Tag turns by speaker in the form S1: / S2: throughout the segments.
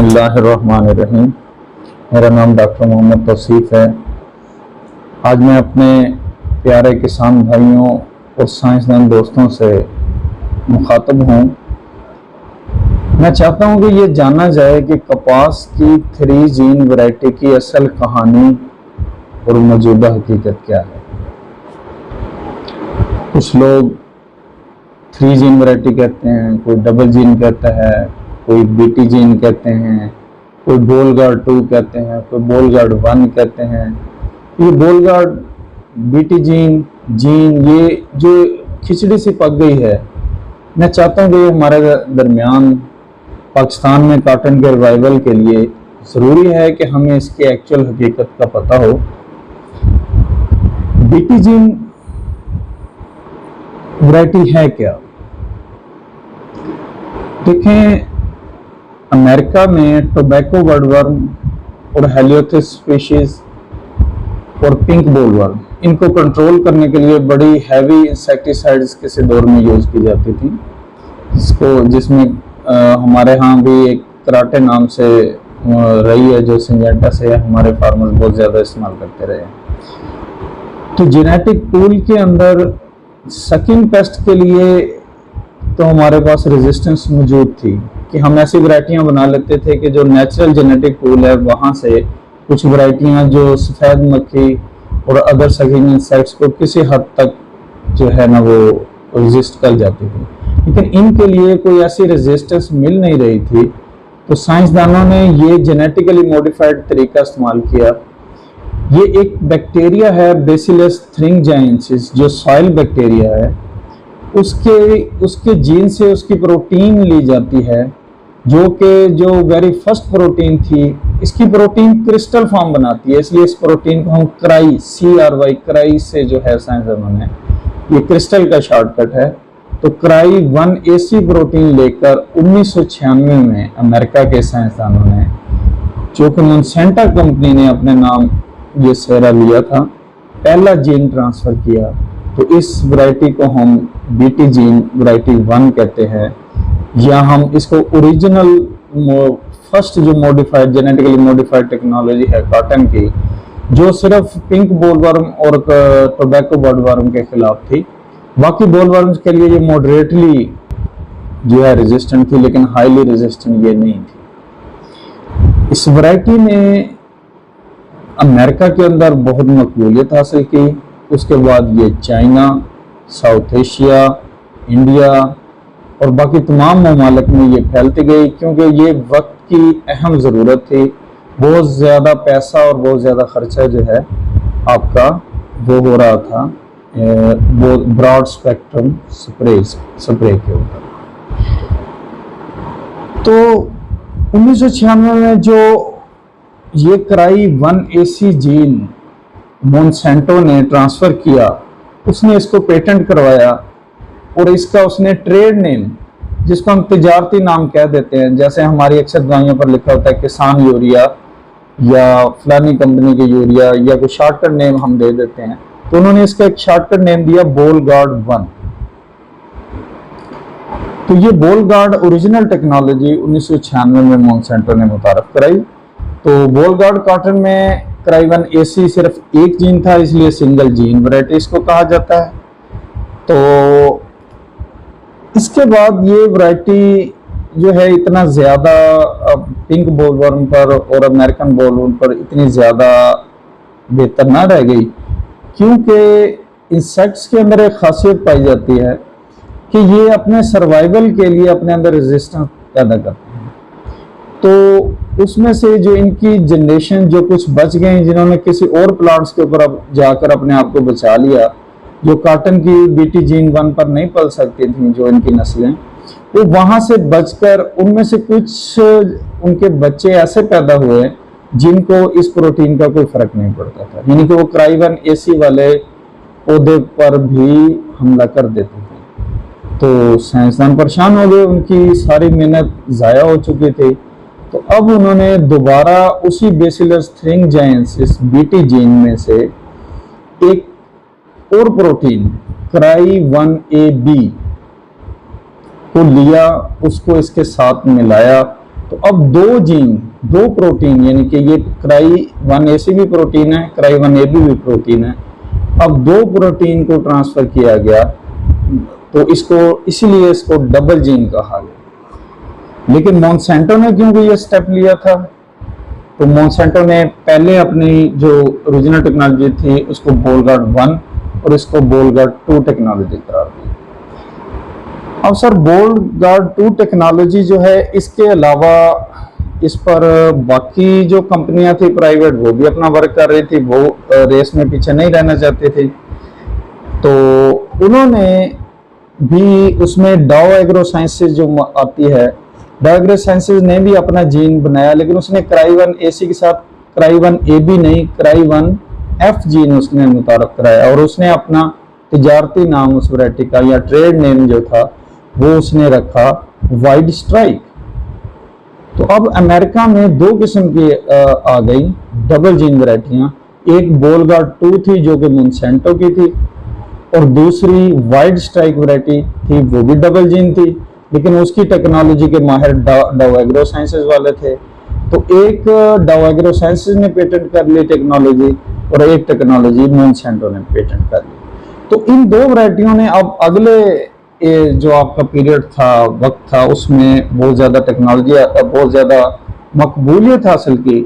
S1: बिस्मिल्लाहिर्रहमानिर्रहीम। मेरा नाम डॉक्टर मोहम्मद तौसीफ़ है। आज मैं अपने प्यारे किसान भाइयों और साइंसदान दोस्तों से मुखातब हूँ। मैं चाहता हूँ कि ये जाना जाए कि कपास की 3 जीन वैरायटी की असल कहानी और मौजूदा हकीकत क्या है। कुछ लोग 3 जीन वैरायटी कहते हैं, कोई डबल जीन कहता है, कोई बीटी जीन कहते हैं, कोई बोलगार्ड 2 कहते हैं, कोई बोलगार्ड 1 कहते हैं। ये बोलगार्ड बीटी जीन ये जो खिचड़ी सी पक गई है, मैं चाहता हूँ कि हमारे दरमियान पाकिस्तान में कॉटन के रिवाइवल के लिए ज़रूरी है कि हमें इसकी एक्चुअल हकीकत का पता हो। बीटी जीन वैरायटी है क्या? देखें, अमेरिका में टोबैको वुडवर्म और हेलियोथिस स्पीशीज और पिंक बोलवर्म, इनको कंट्रोल करने के लिए बड़ी हैवी इंसेक्टिसाइड्स किसी दौर में यूज की जाती थी, जिसमें हमारे यहाँ भी एक कराटे नाम से रही है, जो सिंजेंटा से हमारे फार्मर्स बहुत ज़्यादा इस्तेमाल करते रहे। तो जेनेटिक पूल के अंदर सकिंग पेस्ट के लिए तो हमारे पास रेजिस्टेंस मौजूद थी कि हम ऐसी वैरायटियां बना लेते थे कि जो नेचुरल जेनेटिक पूल है वहाँ से कुछ वैरायटियां जो सफ़ेद मक्खी और अदर सकिंग इंसेक्ट्स को किसी हद तक जो है ना वो रेजिस्ट कर जाती थी, लेकिन इनके लिए कोई ऐसी रेजिस्टेंस मिल नहीं रही थी। तो साइंसदानों ने ये जेनेटिकली मॉडिफाइड तरीका इस्तेमाल किया। ये एक बैक्टीरिया है बेसिलस थ्रिंजाइएंसिस, जो सॉइल बैक्टीरिया है, उसके जीन से उसकी प्रोटीन ली जाती है, जो वेरी फर्स्ट प्रोटीन थी। इसकी प्रोटीन क्रिस्टल फॉर्म बनाती है, इसलिए इस प्रोटीन को हम CRY क्राई से जो है साइंसदानों ने, ये क्रिस्टल का शॉर्टकट है। तो क्राई 1AC प्रोटीन लेकर 1996 में अमेरिका के साइंसदानों ने, जो कि मोनसेंटा कंपनी ने अपने नाम ये सेरा लिया था, पहला जीन ट्रांसफर किया। तो इस वैरायटी को हम बीटी जीन वैरायटी 1 कहते हैं, या हम इसको ओरिजिनल फर्स्ट जो मॉडिफाइड जेनेटिकली मॉडिफाइड टेक्नोलॉजी है कॉटन की, जो सिर्फ पिंक बोलवर्म और टोबैको वुडवर्म के खिलाफ थी। बाकी बोलवर्म्स के लिए ये मॉडरेटली जो है रेजिस्टेंट थी, लेकिन हाईली रेजिस्टेंट ये नहीं थी। इस वैरायटी ने अमेरिका के अंदर बहुत मकबूलियत हासिल की। उसके बाद ये चाइना, साउथ एशिया, इंडिया और बाकी तमाम ममालिक में ये फैलती गई, क्योंकि ये वक्त की अहम ज़रूरत थी। बहुत ज़्यादा पैसा और बहुत ज़्यादा खर्चा जो है आपका वो हो रहा था ब्रॉड स्पेक्ट्रम स्प्रे के ऊपर। तो 1996 में जो ये क्राई 1AC जीन मोनसेंटो ने ट्रांसफ़र किया, उसने इसको पेटेंट करवाया और इसका उसने ट्रेड नेम, जिसको हम तिजारती नाम कह देते हैं, जैसे हमारी अक्सर दवाइयों पर लिखा होता है किसान यूरिया या फलानी कंपनी के यूरिया, या कोई शॉर्टकट नेम हम दे देते हैं। तो उन्होंने इसका एक शॉर्टकट नेम दिया बोलगार्ड 1। तो ये बोलगार्ड ओरिजिनल टेक्नोलॉजी 1996 में मोनसेंटो ने मुतारफ कराई। तो बोलगार्ड कॉटन में क्राई 1AC सिर्फ एक जीन था, इसलिए सिंगल जीन वैरायटी इसको कहा जाता है। तो इसके बाद ये वैरायटी जो है इतना ज़्यादा पिंक बोलवर्म पर और अमेरिकन बोलवर्म पर इतनी ज़्यादा बेहतर ना रह गई, क्योंकि इंसेक्ट्स के अंदर एक खासियत पाई जाती है कि ये अपने सर्वाइवल के लिए अपने अंदर रेजिस्टेंस पैदा करते हैं। तो उसमें से जो इनकी जनरेशन जो कुछ बच गए, जिन्होंने किसी और प्लांट्स के ऊपर अब जाकर अपने आप को बचा लिया, जो कॉटन की बीटी जीन 1 पर नहीं पल सकती थी, जो इनकी नस्लें, वो वहाँ से बचकर उनमें से कुछ उनके बच्चे ऐसे पैदा हुए जिनको इस प्रोटीन का कोई फर्क नहीं पड़ता था, यानी कि वो क्राई 1AC वाले पौधे पर भी हमला कर देते थे। तो साइंसदान परेशान हो गए, उनकी सारी मेहनत ज़ाया हो चुकी थी। तो अब उन्होंने दोबारा उसी बेसिलस थ्रिंजाइएंसिस बीटी जीन में से एक और प्रोटीन क्राई 1AB को लिया, उसको इसके साथ मिलाया तो अब दो प्रोटीन, यानी कि ये क्राई 1AC भी प्रोटीन है, क्राई 1AB भी प्रोटीन है, अब दो प्रोटीन को ट्रांसफर किया गया, तो इसीलिए इसको डबल जीन कहा गया। लेकिन मोनसेंटो ने क्योंकि ये स्टेप लिया था, तो मोनसेंटो ने पहले अपनी जो ओरिजिनल टेक्नोलॉजी थी उसको बोलगार्ड 1 और इसको बोलगार्ड 2 टेक्नोलॉजी करार दी। अब सर बोलगार्ड 2 टेक्नोलॉजी जो है, इसके अलावा इस पर बाकी जो कंपनियां थी प्राइवेट, वो भी अपना वर्क कर रही थी, वो रेस में पीछे नहीं रहना चाहते थे, तो उन्होंने भी उसमें डाओ एग्रो साइंसेज जो आती है, डाओ एग्रो साइंसेज ने भी अपना जीन बनाया, लेकिन उसने क्राई 1AC के साथ क्राई 1AB नहीं, क्राई 1F जीन उसने मुतारफ कराया, और उसने अपना तिजारती नाम उस वैरायटी का या ट्रेड नेम जो था वो उसने रखा वाइड स्ट्राइक। तो अब अमेरिका में दो किस्म की आ गई डबल जीन वैरायटियां, एक बोलगार्ड 2 थी जो कि मोनसेंटो की थी, और दूसरी वाइड स्ट्राइक वैरायटी थी, वो भी डबल जीन थी, लेकिन उसकी टेक्नोलॉजी के माहिर डाओ एग्रो साइंसेज वाले थे। तो एक डाओ एग्रो साइंसेज ने पेटेंट कर ली टेक्नोलॉजी, और एक टेक्नोलॉजी मोनसेंटो ने पेटेंट कर ली। तो इन दो वैरायटियों ने अब अगले जो आपका पीरियड था, वक्त था, उसमें बहुत ज़्यादा टेक्नोलॉजी, बहुत ज़्यादा मकबूलियत हासिल की।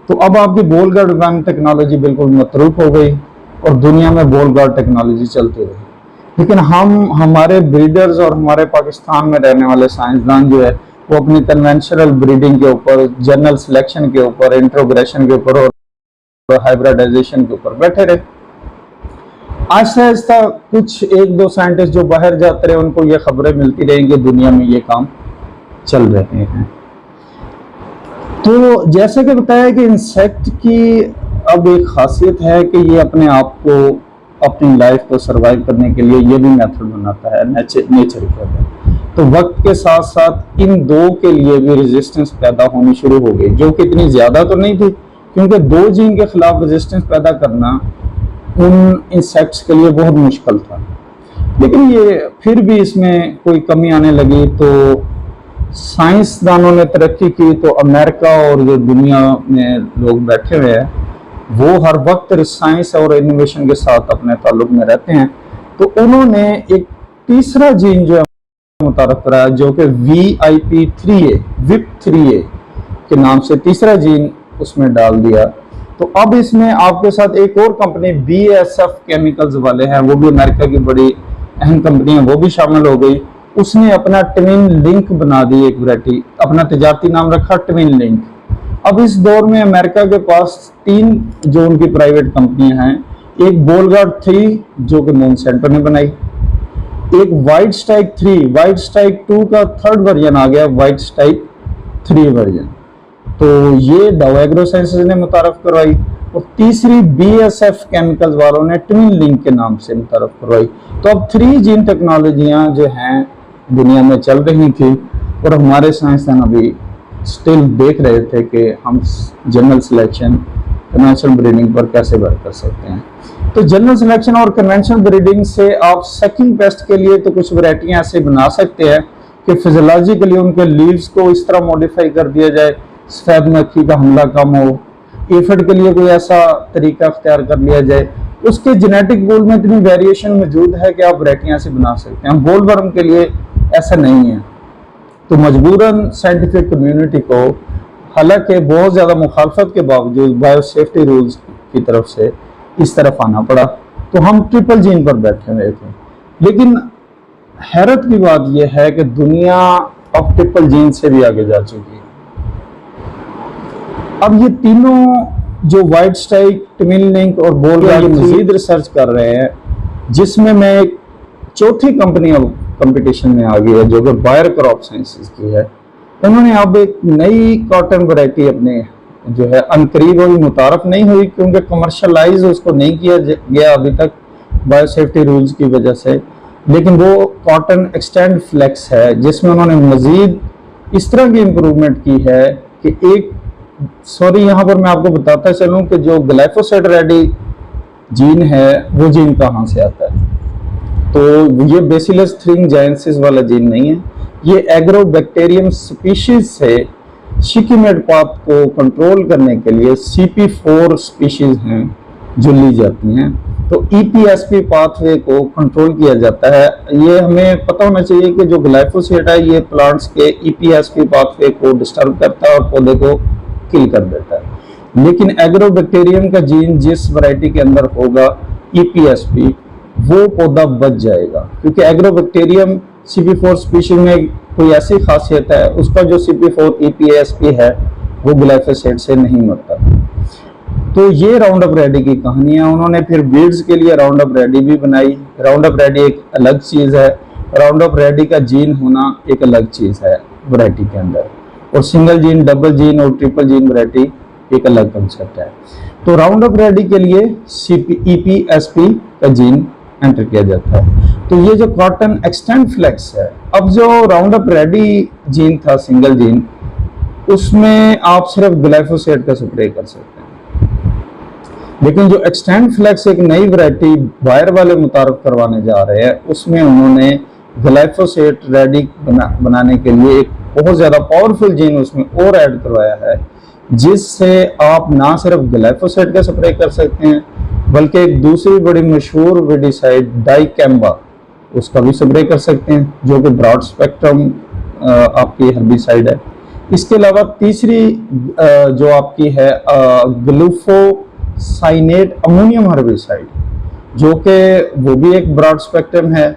S1: तो अब आपकी बोलगार्ड 1 टेक्नोलॉजी बिल्कुल मतरूक हो गई और दुनिया में बोलगार्ड टेक्नोलॉजी चलती रही। लेकिन हमारे ब्रीडर्स और हमारे पाकिस्तान में रहने वाले साइंसदान जो है, वो अपनी कन्वेंशनल ब्रीडिंग के ऊपर, जनरल सिलेक्शन के ऊपर, इंट्रोग्रेशन के ऊपर और हाइब्रिडाइजेशन के ऊपर बैठे रहे। आहिस्ता आहिस्ता कुछ एक दो साइंटिस्ट जो बाहर जाते रहे, उनको ये खबरें मिलती रहेंगी दुनिया में ये काम चल रहे हैं। तो जैसे कि बताया कि इंसेक्ट की अब एक खासियत है कि ये अपने आप को, अपनी लाइफ को सरवाइव करने के लिए ये भी मेथड बनाता है, नेचर के अंदर। तो वक्त के साथ साथ इन दो के लिए भी रेजिस्टेंस पैदा होनी शुरू हो गई, जो कि इतनी ज्यादा तो नहीं थी, क्योंकि दो जीन के खिलाफ रेजिस्टेंस पैदा करना उन इंसेक्ट्स के लिए बहुत मुश्किल था। लेकिन ये फिर भी इसमें कोई कमी आने लगी, तो साइंसदानों ने तरक्की की, तो अमेरिका और जो दुनिया में लोग बैठे हुए हैं वो हर वक्त साइंस और इनोवेशन के साथ अपने ताल्लुक में रहते हैं। तो उन्होंने एक तीसरा जीन जो है मुतारफ कराया, जो कि VIP3A के नाम से तीसरा जीन उसमें डाल दिया। तो अब इसमें आपके साथ एक और कंपनी BASF केमिकल्स वाले हैं, वो भी अमेरिका की बड़ी अहम कंपनी है, वो भी शामिल हो गई। उसने अपना ट्विन लिंक बना दी, एक वैरायटी, अपना तिजारती नाम रखा ट्विन लिंक। अब इस दौर में अमेरिका के पास 3 जो उनकी प्राइवेट कंपनियां हैं, एक बोलगार्ड 3 जो कि मोनसेंटो ने बनाई, एक वाइड स्ट्राइक 3, वाइड स्ट्राइक 2 का 3rd वर्जन आ गया, वाइड स्ट्राइक 3 वर्जन, तो ये डाओ एग्रो साइंसेज ने मुतारफ करवाई, और तीसरी BASF केमिकल्स वालों ने ट्विन लिंक के नाम से मुतारफ करवाई। तो अब 3 जीन टेक्नोलॉजियां जो हैं दुनिया में चल रही थी, और हमारे साइंसदान अभी स्टिल देख रहे थे कि हम जनरल सिलेक्शन, कन्वेंशनल ब्रीडिंग पर कैसे वर्क कर सकते हैं। तो जनरल सिलेक्शन और कन्वेंशनल ब्रीडिंग से आप सकिंग पेस्ट के लिए तो कुछ वैरायटियां ऐसे बना सकते हैं कि फिजियोलॉजिकली उनके लीव्स को इस तरह मॉडिफाई कर दिया जाए, सफेद मक्खी का हमला कम हो, एफिड के लिए कोई ऐसा तरीका अख्तियार कर लिया जाए, उसके जेनेटिक पूल में इतनी वेरिएशन मौजूद है कि आप वैरायटियां ऐसे बना सकते हैं। बोलवर्म के लिए ऐसा नहीं है, तो मजबूरन साइंटिफिक कम्युनिटी को, हालांकि बहुत ज़्यादा मुखालफत के बावजूद बायो सेफ्टी रूल्स की तरफ से इस तरफ आना पड़ा, तो हम ट्रिपल जीन पर बैठे हुए थे। लेकिन हैरत की बात यह है कि दुनिया अब ट्रिपल जीन से भी आगे जा चुकी है। अब ये तीनों जो वाइड स्ट्राइक, ट्विन लिंक और बोलगार्ड मजीद रिसर्च कर रहे हैं, जिसमें मैं एक चौथी कंपनी अब कंपटीशन में आ गई है जो कि बायर क्रॉप साइंसेज की है। उन्होंने अब एक नई कॉटन वैरायटी अपने जो है अनकरीब अभी मुतारफ नहीं हुई, क्योंकि कमर्शलाइज उसको नहीं किया गया अभी तक बायो सेफ्टी रूल्स की वजह से, लेकिन वो कॉटन एक्सटेंड फ्लेक्स है, जिसमें उन्होंने मजीद इस तरह की इम्प्रूवमेंट की है कि यहाँ पर मैं आपको बताता चलूं कि जो ग्लाइफोसेट रेडी जीन है वो जीन कहाँ से आता है। तो ये बेसिलस थ्रिंजाइएंसिस वाला जीन नहीं है, ये एग्रोबैक्टीरियम स्पीशीज से शिकीमेट पाथ को कंट्रोल करने के लिए CP4 स्पीशीज हैं जो ली जाती हैं। तो EPSP पाथवे को कंट्रोल किया जाता है। ये हमें पता होना चाहिए कि जो ग्लाइफोसेट है ये प्लांट्स के EPSP पाथवे को डिस्टर्ब करता है और पौधे को किल कर देता है। लेकिन एग्रोबैक्टीरियम का जीन जिस वैरायटी के अंदर होगा EPSP, वो पौधा बच जाएगा, क्योंकि एग्रोबैक्टीरियम CP4 स्पीशीज में कोई ऐसी खासियत है, उसका जो CP4 EPSP है वो ग्लाइफोसेट से नहीं मरता। तो ये राउंड अप रेडी की कहानी है। उन्होंने फिर वीड्स के लिए राउंड अप रेडी भी बनाई। राउंड अप रेडी एक अलग चीज है, राउंड अप रेडी का जीन होना एक अलग चीज है वैरायटी के अंदर, और सिंगल जीन, डबल जीन और ट्रिपल जीन वैरायटी एक अलग कंसेप्ट है। तो राउंड अप रेडी के लिए EPSP का जीन एंटर किया जाता है। तो ये जो कॉटन एक्सटेंड फ्लेक्स है, अब जो राउंड अप रेडी जीन था सिंगल जीन, उसमें आप सिर्फ ग्लाइफोसेट का स्प्रे कर सकते हैं। लेकिन जो एक्सटेंड फ्लेक्स एक नई वैरायटी बायर वाले मुतारफ करवाने जा रहे हैं, उसमें उन्होंने ग्लाइफोसेट रेडी बनाने के लिए एक बहुत ज्यादा पावरफुल जीन उसमें और ऐड करवाया है, जिससे आप ना सिर्फ ग्लाइफोसेट का स्प्रे कर सकते हैं, बल्कि एक दूसरी बड़ी मशहूर वीडिसाइड डाइकेम्बा, उसका भी स्प्रे कर सकते हैं, जो कि ब्रॉड स्पेक्ट्रम आपकी हर्बिसाइड है। इसके अलावा तीसरी जो आपकी है ग्लूफोसाइनेट अमोनियम हर्बिसाइड, जो कि वो भी एक ब्रॉड स्पेक्ट्रम है,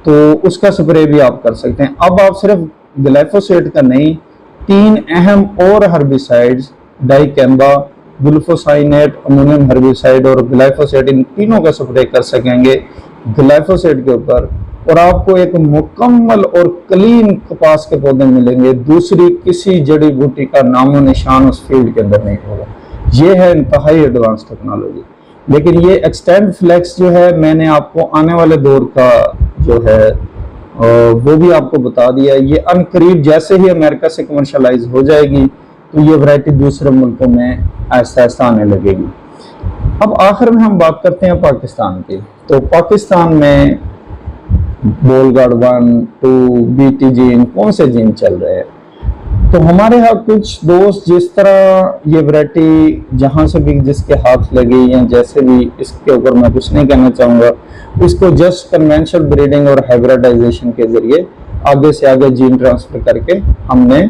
S1: तो उसका स्प्रे भी आप कर सकते हैं। अब आप सिर्फ ग्लाइफोसेट का नहीं, 3 अहम और हर्बिसाइड्स डाइकेम्बा, ग्लूफोसाइनेट अमोनियम हर्बिसाइड और ग्लाइफोसेट, इन तीनों का स्प्रे कर सकेंगे ग्लाइफोसेट के ऊपर, और आपको एक मुकम्मल और क्लीन कपास के पौधे मिलेंगे। दूसरी किसी जड़ी बूटी का नामो निशान उस फील्ड के अंदर नहीं होगा। ये है इंतहाई एडवांस टेक्नोलॉजी। लेकिन ये एक्सटेंड फ्लेक्स जो है, मैंने आपको आने वाले दौर का जो है वो भी आपको बता दिया। ये अनकरीब जैसे ही अमेरिका से कमर्शलाइज हो जाएगी, तो ये वैरायटी दूसरे मुल्कों में ऐसा ऐसा आने लगेगी। अब आखिर में हम बात करते हैं पाकिस्तान की। तो पाकिस्तान में बोलगार्ड 1, 2, BT जीन, कौन से जीन चल रहे हैं? तो हमारे यहाँ कुछ दोस्त जिस तरह ये वैरायटी जहाँ से भी जिसके हाथ लगी या जैसे भी, इसके ऊपर मैं कुछ नहीं कहना चाहूँगा, इसको जस्ट कन्वेंशनल ब्रीडिंग और हाइब्रिडाइजेशन के जरिए आगे से आगे जीन ट्रांसफर करके हमने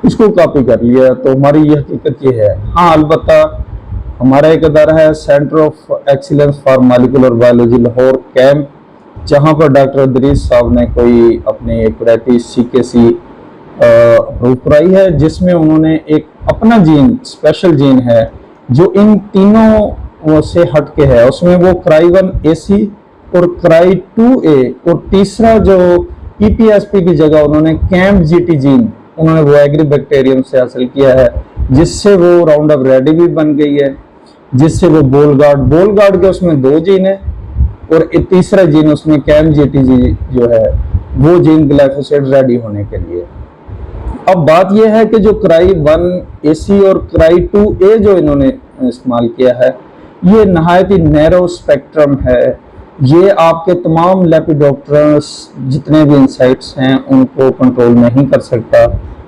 S1: इसको कॉपी कर लिया। तो हमारी ये हकीकत ये है। हाँ, अलबत्ता हमारा एक इदारा है centre of excellence for molecular biology Lahore camp, जहाँ पर डॉक्टर अदरीस साहब ने कोई अपनी एक वैरायटी CKC अप्रूव कराई है, जिसमें उन्होंने एक अपना जीन, स्पेशल जीन है जो इन तीनों से हटके है। उसमें वो CRY1AC और CRY2A, और तीसरा जो EPSP की जगह उन्होंने CAMP-GT जीन उन्होंने वो एग्रीबैक्टीरियम से हासिल किया है, जिससे वो राउंड अप रेडी भी बन गई है, जिससे वो बोलगार्ड के उसमें 2 जीन है, और एक तीसरा जीन उसमें CAMP-GT जो है वो जीन ग्लाइफोसेट रेडी होने के लिए। अब बात यह है कि जो CRY1AC और CRY2A जो इन्होंने इस्तेमाल किया है, ये नहायत ही नैरो स्पेक्ट्रम है। ये आपके तमाम लेपिडोप्टेरस जितने भी इंसेक्ट्स हैं उनको कंट्रोल नहीं कर सकता।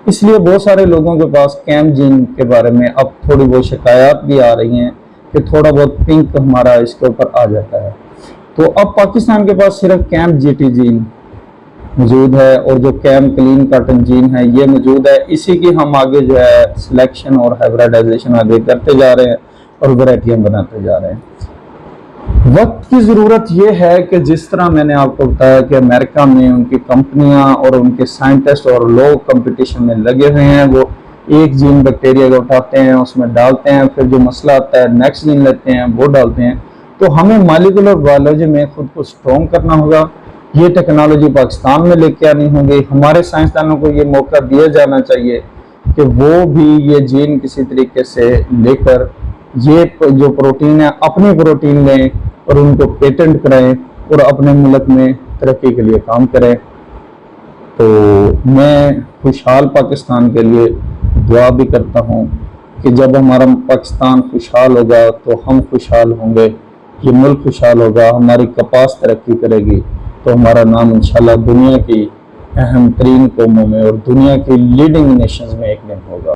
S1: इसलिए बहुत सारे लोगों के पास कैम्प जीन के बारे में अब थोड़ी बहुत शिकायत भी आ रही हैं कि थोड़ा बहुत पिंक हमारा इसके ऊपर आ जाता है। तो अब पाकिस्तान के पास सिर्फ CAMP-GT जीन मौजूद है, और जो कैम्प क्लीन कॉटन जीन है ये मौजूद है। इसी की हम आगे जो है सिलेक्शन और हाइब्रिडाइजेशन आगे करते जा रहे हैं और वैरायटियां बनाते जा रहे हैं। वक्त की ज़रूरत ये है कि जिस तरह मैंने आपको बताया कि अमेरिका में उनकी कंपनियां और उनके साइंटिस्ट और लोग कंपटीशन में लगे हुए हैं, वो एक जीन बैक्टीरिया को उठाते हैं, उसमें डालते हैं, फिर जो मसला आता है नेक्स्ट जीन लेते हैं वो डालते हैं। तो हमें मॉलिक्यूलर बायोलॉजी में खुद को स्ट्रॉन्ग करना होगा। ये टेक्नोलॉजी पाकिस्तान में लेके आनी होगी। हमारे साइंसदानों को ये मौका दिया जाना चाहिए कि वो भी ये जीन किसी तरीके से लेकर ये जो प्रोटीन है अपनी प्रोटीन लें और उनको पेटेंट कराएं और अपने मुल्क में तरक्की के लिए काम करें। तो मैं खुशहाल पाकिस्तान के लिए दुआ भी करता हूँ कि जब हमारा पाकिस्तान खुशहाल होगा तो हम खुशहाल होंगे, ये मुल्क खुशहाल होगा, हमारी कपास तरक्की करेगी, तो हमारा नाम इंशाल्लाह दुनिया की अहम तरीन कौमों में और दुनिया की लीडिंग नेशंस में एक दिन होगा।